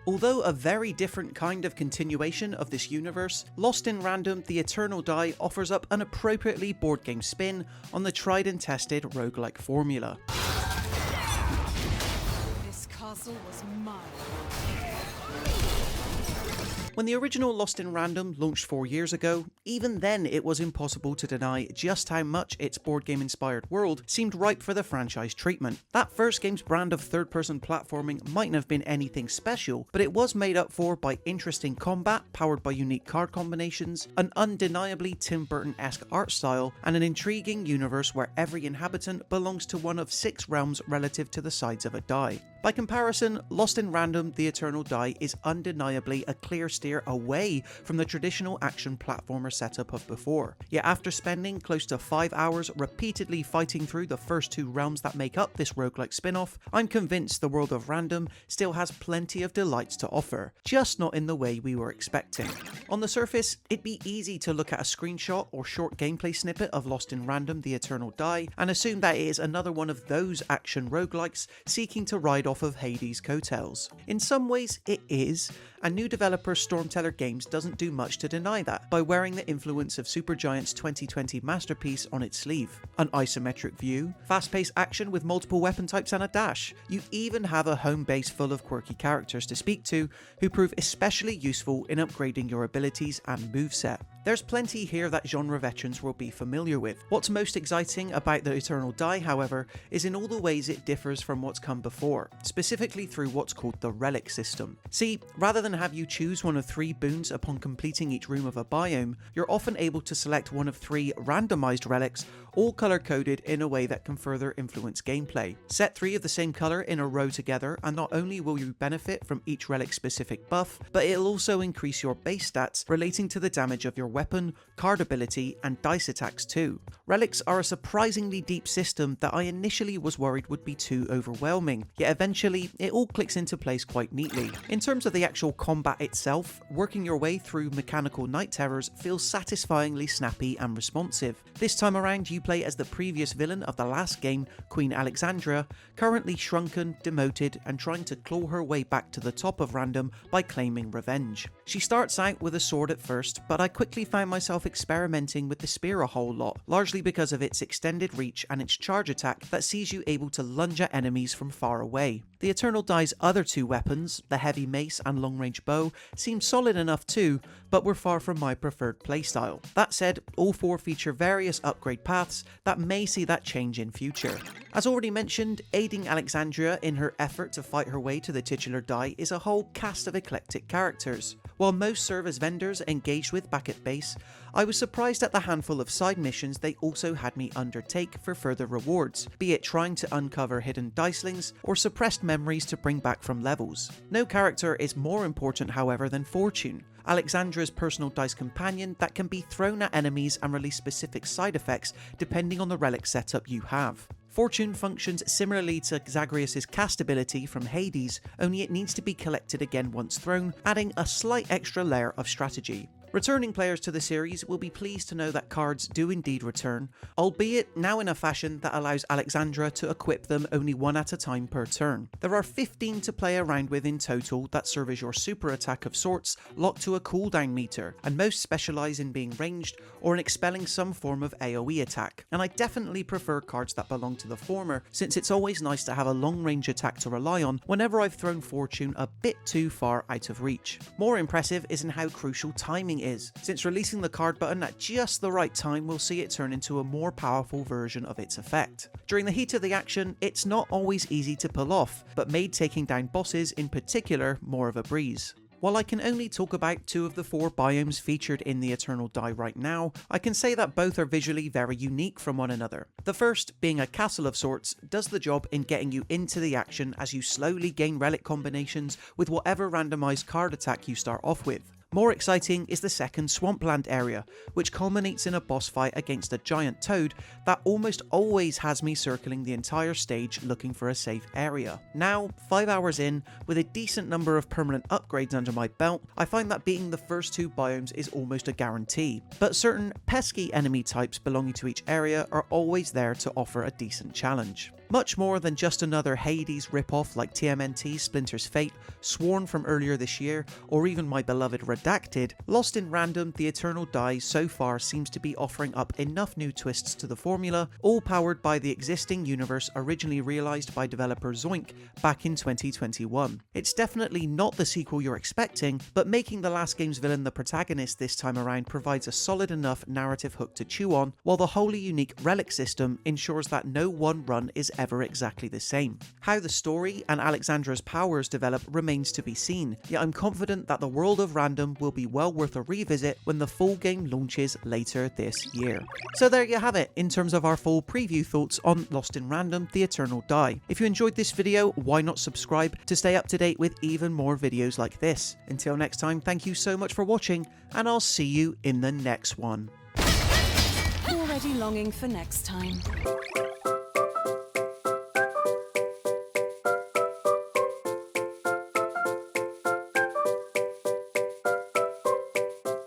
Although a very different kind of continuation of this universe, Lost in Random: The Eternal Die offers up an appropriately board game spin on the tried and tested roguelike formula. This castle was mine. When the original Lost in Random launched 4 years ago, even then it was impossible to deny just how much its board game inspired world seemed ripe for the franchise treatment. That first game's brand of third-person platforming mightn't have been anything special, but it was made up for by interesting combat powered by unique card combinations, an undeniably Tim Burton-esque art style, and an intriguing universe where every inhabitant belongs to one of 6 realms relative to the sides of a die. By comparison, Lost in Random: The Eternal Die is undeniably a clear steer away from the traditional action platformer setup of before. Yet after spending close to 5 hours repeatedly fighting through the first 2 realms that make up this roguelike spin-off, I'm convinced the world of Random still has plenty of delights to offer, just not in the way we were expecting. On the surface, it'd be easy to look at a screenshot or short gameplay snippet of Lost in Random: The Eternal Die and assume that it is another one of those action roguelikes seeking to ride off of Hades' coattails. In some ways it is, and new developer Stormteller Games doesn't do much to deny that by wearing the influence of Supergiant's 2020 masterpiece on its sleeve. An isometric view, fast-paced action with multiple weapon types and a dash. You even have a home base full of quirky characters to speak to who prove especially useful in upgrading your abilities and moveset. There's plenty here that genre veterans will be familiar with. What's most exciting about The Eternal Die, however, is in all the ways it differs from what's come before, specifically through what's called the relic system. See, rather than have you choose one of 3 boons upon completing each room of a biome, you're often able to select one of 3 randomized relics, all color-coded in a way that can further influence gameplay. Set 3 of the same color in a row together, and not only will you benefit from each relic's specific buff, but it'll also increase your base stats relating to the damage of your weapon, card ability, and dice attacks too. Relics are a surprisingly deep system that I initially was worried would be too overwhelming, yet eventually it all clicks into place quite neatly. In terms of the actual combat itself, working your way through mechanical night terrors feels satisfyingly snappy and responsive. This time around you play as the previous villain of the last game, Queen Alexandria, currently shrunken, demoted, and trying to claw her way back to the top of Random by claiming revenge. She starts out with a sword at first, but I quickly found myself experimenting with the spear a whole lot, largely because of its extended reach and its charge attack that sees you able to lunge at enemies from far away. The Eternal Die's other 2 weapons, the heavy mace and long-range bow, seemed solid enough too, but were far from my preferred playstyle. That said, all 4 feature various upgrade paths that may see that change in future. As already mentioned, aiding Alexandria in her effort to fight her way to the titular die is a whole cast of eclectic characters. While most serve as vendors engaged with back at base, I was surprised at the handful of side missions they also had me undertake for further rewards, be it trying to uncover hidden dicelings or suppressed memories to bring back from levels. No character is more important, however, than Fortune, Alexandra's personal dice companion that can be thrown at enemies and release specific side effects depending on the relic setup you have. Fortune functions similarly to Zagreus' cast ability from Hades, only it needs to be collected again once thrown, adding a slight extra layer of strategy. Returning players to the series will be pleased to know that cards do indeed return, albeit now in a fashion that allows Alexandra to equip them only 1 at a time per turn. There are 15 to play around with in total that serve as your super attack of sorts, locked to a cooldown meter, and most specialise in being ranged or in expelling some form of AoE attack, and I definitely prefer cards that belong to the former, since it's always nice to have a long range attack to rely on whenever I've thrown Fortune a bit too far out of reach. More impressive is in how crucial timing is, since releasing the card button at just the right time will see it turn into a more powerful version of its effect. During the heat of the action, it's not always easy to pull off, but made taking down bosses in particular more of a breeze. While I can only talk about 2 of the 4 biomes featured in the Eternal Die right now, I can say that both are visually very unique from one another. The first, being a castle of sorts, does the job in getting you into the action as you slowly gain relic combinations with whatever randomized card attack you start off with. More exciting is the second swampland area, which culminates in a boss fight against a giant toad that almost always has me circling the entire stage looking for a safe area. Now, 5 hours in, with a decent number of permanent upgrades under my belt, I find that beating the first 2 biomes is almost a guarantee, but certain pesky enemy types belonging to each area are always there to offer a decent challenge. Much more than just another Hades ripoff like TMNT's Splinter's Fate, Sworn from earlier this year, or even my beloved Redacted, Lost in Random: The Eternal Die so far seems to be offering up enough new twists to the formula, all powered by the existing universe originally realised by developer Zoink back in 2021. It's definitely not the sequel you're expecting, but making the last game's villain the protagonist this time around provides a solid enough narrative hook to chew on, while the wholly unique relic system ensures that no one run is ever exactly the same. How the story and Alexandra's powers develop remains to be seen, yet I'm confident that the world of Random will be well worth a revisit when the full game launches later this year. So there you have it, in terms of our full preview thoughts on Lost in Random: The Eternal Die. If you enjoyed this video, why not subscribe to stay up to date with even more videos like this. Until next time, thank you so much for watching, and I'll see you in the next one. Already longing for next time.